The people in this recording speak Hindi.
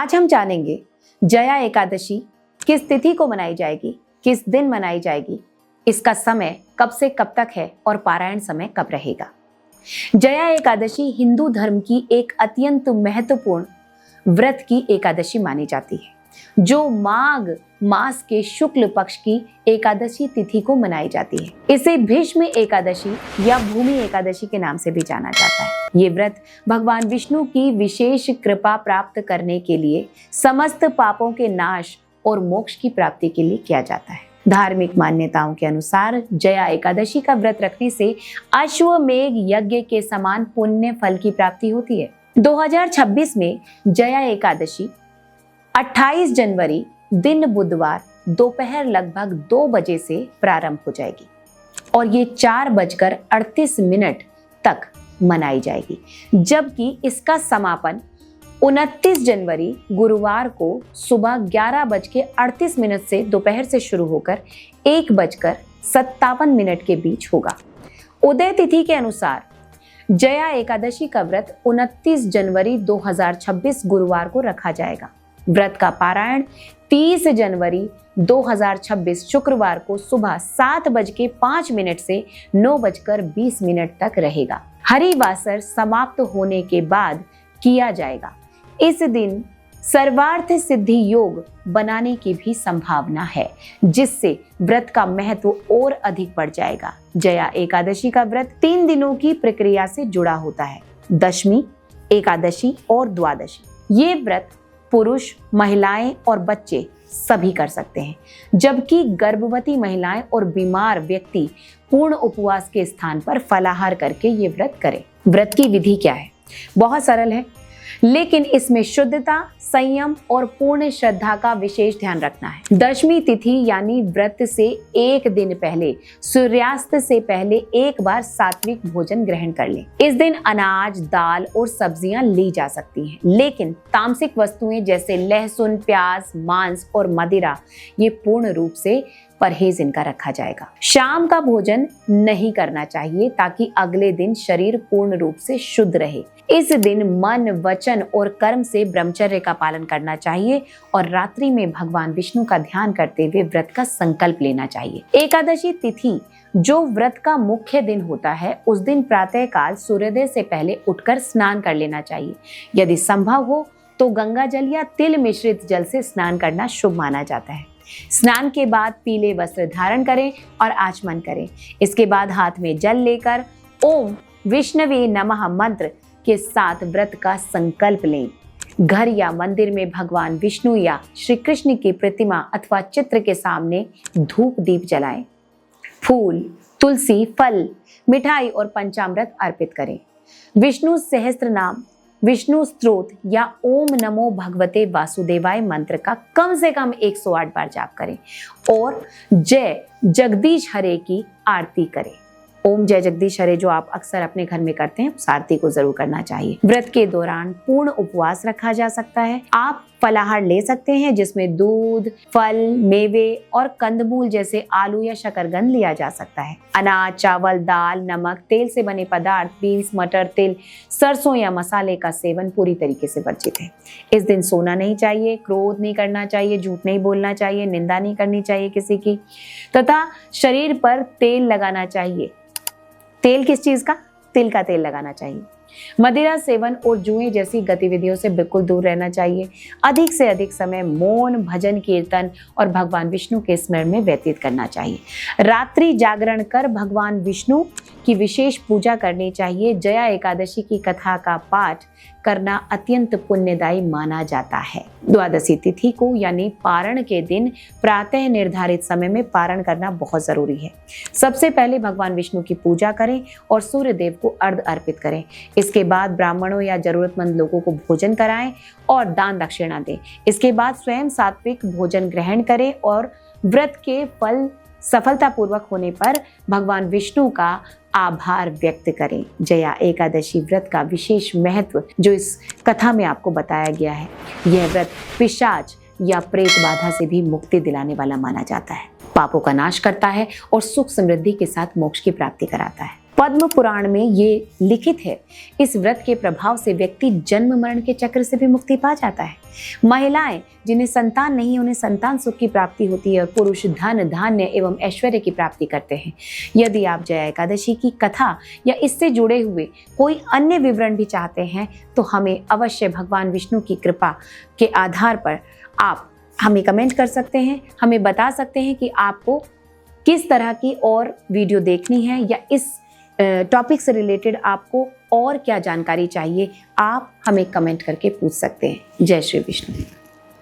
आज हम जानेंगे जया एकादशी किस तिथि को मनाई जाएगी, किस दिन मनाई जाएगी, इसका समय कब से कब तक है और पारायण समय कब रहेगा। जया एकादशी हिंदू धर्म की एक अत्यंत महत्वपूर्ण व्रत की एकादशी मानी जाती है, जो माघ मास के शुक्ल पक्ष की एकादशी तिथि को मनाई जाती है। इसे भीष्म एकादशी या भूमि एकादशी के नाम से भी जाना जाता है। ये व्रत भगवान विष्णु की विशेष कृपा प्राप्त करने के लिए, समस्त पापों के नाश और मोक्ष की प्राप्ति के लिए किया जाता है। धार्मिक मान्यताओं के अनुसार जया एकादशी का व्रत रखने से अश्वमेघ यज्ञ के समान पुण्य फल की प्राप्ति होती है। 2026 में जया एकादशी 28 जनवरी दिन बुधवार दोपहर लगभग 2 बजे से प्रारंभ हो जाएगी और ये 4:38 तक मनाई जाएगी, जबकि इसका समापन 29 जनवरी गुरुवार को सुबह 11:38 से दोपहर से शुरू होकर 1:57 के बीच होगा। उदय तिथि के अनुसार जया एकादशी का व्रत 29 जनवरी 2026 गुरुवार को रखा जाएगा। व्रत का पारायण 30 जनवरी 2026 शुक्रवार को सुबह 7:05 से 9:20 तक रहेगा। हरिवासर समाप्त होने के बाद किया जाएगा। इस दिन सर्वार्थ सिद्धि योग बनाने की भी संभावना है, जिससे व्रत का महत्व और अधिक बढ़ जाएगा। जया एकादशी का व्रत 3 दिनों की प्रक्रिया से जुड़ा होता है: दशमी, एकादशी और द्वादशी। ये व्रत पुरुष, महिलाएं और बच्चे सभी कर सकते हैं, जबकि गर्भवती महिलाएं और बीमार व्यक्ति पूर्ण उपवास के स्थान पर फलाहार करके ये व्रत करें। व्रत की विधि क्या है? बहुत सरल है, लेकिन इसमें शुद्धता, संयम और पूर्ण श्रद्धा का विशेष ध्यान रखना है। दशमी तिथि यानी व्रत से एक दिन पहले, सूर्यास्त से पहले एक बार सात्विक भोजन ग्रहण कर लें। इस दिन अनाज, दाल और सब्जियां ली जा सकती हैं, लेकिन तामसिक वस्तुएं जैसे लहसुन, प्याज, मांस और मदिरा, ये पूर्ण रूप से परहेज इनका रखा जाएगा। शाम का भोजन नहीं करना चाहिए ताकि अगले दिन शरीर पूर्ण रूप से शुद्ध रहे। इस दिन मन, वचन और कर्म से ब्रह्मचर्य का पालन करना चाहिए और रात्रि में भगवान विष्णु का ध्यान करते हुए व्रत का संकल्प लेना चाहिए। एकादशी तिथि जो व्रत का मुख्य दिन होता है, उस दिन प्रातः काल सूर्योदय से पहले उठकर स्नान कर लेना चाहिए। यदि संभव हो तो गंगा जल या तिल मिश्रित जल से स्नान करना शुभ माना जाता है। स्नान के बाद पीले वस्त्र धारण करें और आचमन करें। इसके बाद हाथ में जल लेकर ओम विष्णवे नमः मंत्र के साथ व्रत का संकल्प लें। घर या मंदिर में भगवान विष्णु या श्री कृष्ण की प्रतिमा अथवा चित्र के सामने धूप दीप जलाएं। फूल, तुलसी, फल, मिठाई और पंचामृत अर्पित करें। विष्णु सहस्त्र नाम, विष्णु स्तोत्र या ओम नमो भगवते वासुदेवाय मंत्र का कम से कम 108 बार जाप करें और जय जगदीश हरे की आरती करें। ओम जय जगदीश हरे जो आप अक्सर अपने घर में करते हैं, उस आरती को जरूर करना चाहिए। व्रत के दौरान पूर्ण उपवास रखा जा सकता है। आप फलाहार ले सकते हैं, जिसमें दूध, फल, मेवे और कंदमूल जैसे आलू या शकरकंद लिया जा सकता है। अनाज, चावल, दाल, नमक, तेल से बने पदार्थ, बीन्स, मटर, तिल, सरसों या मसाले का सेवन पूरी तरीके से वर्जित है। इस दिन सोना नहीं चाहिए, क्रोध नहीं करना चाहिए, झूठ नहीं बोलना चाहिए, निंदा नहीं करनी चाहिए किसी की, तथा शरीर पर तेल लगाना चाहिए। तेल किस चीज का? तिल का तेल लगाना चाहिए। मदिरा सेवन और जुए जैसी गतिविधियों से बिल्कुल दूर रहना चाहिए। अधिक से अधिक समय मौन, भजन, कीर्तन और भगवान विष्णु के स्मरण में व्यतीत करना चाहिए। रात्रि जागरण कर भगवान विष्णु की विशेष पूजा करनी चाहिए। जया एकादशी की कथा का पाठ करना अत्यंत पुण्यदायी माना जाता है। द्वादशी तिथि को यानी पारण के दिन प्रातः निर्धारित समय में पारण करना बहुत जरूरी है। सबसे पहले भगवान विष्णु की पूजा करें और सूर्य देव को अर्घ्य अर्पित करें। इसके बाद ब्राह्मणों या जरूरतमंद लोगों को भोजन कराएं और दान दक्षिणा दें। इसके बाद स्वयं सात्विक भोजन ग्रहण करें और व्रत के फल सफलतापूर्वक होने पर भगवान विष्णु का आभार व्यक्त करें। जया एकादशी व्रत का विशेष महत्व जो इस कथा में आपको बताया गया है, यह व्रत पिशाच या प्रेत बाधा से भी मुक्ति दिलाने वाला माना जाता है, पापों का नाश करता है और सुख समृद्धि के साथ मोक्ष की प्राप्ति कराता है। पद्म पुराण में ये लिखित है। इस व्रत के प्रभाव से व्यक्ति जन्म मरण के चक्र से भी मुक्ति पा जाता है। महिलाएं जिन्हें संतान नहीं, उन्हें संतान सुख की प्राप्ति होती है और पुरुष धन धान्य एवं ऐश्वर्य की प्राप्ति करते हैं। यदि आप जया एकादशी की कथा या इससे जुड़े हुए कोई अन्य विवरण भी चाहते हैं तो हमें अवश्य भगवान विष्णु की कृपा के आधार पर आप हमें कमेंट कर सकते हैं, हमें बता सकते हैं कि आपको किस तरह की और वीडियो देखनी है या इस टॉपिक से रिलेटेड आपको और क्या जानकारी चाहिए, आप हमें कमेंट करके पूछ सकते हैं। जय श्री विष्णु।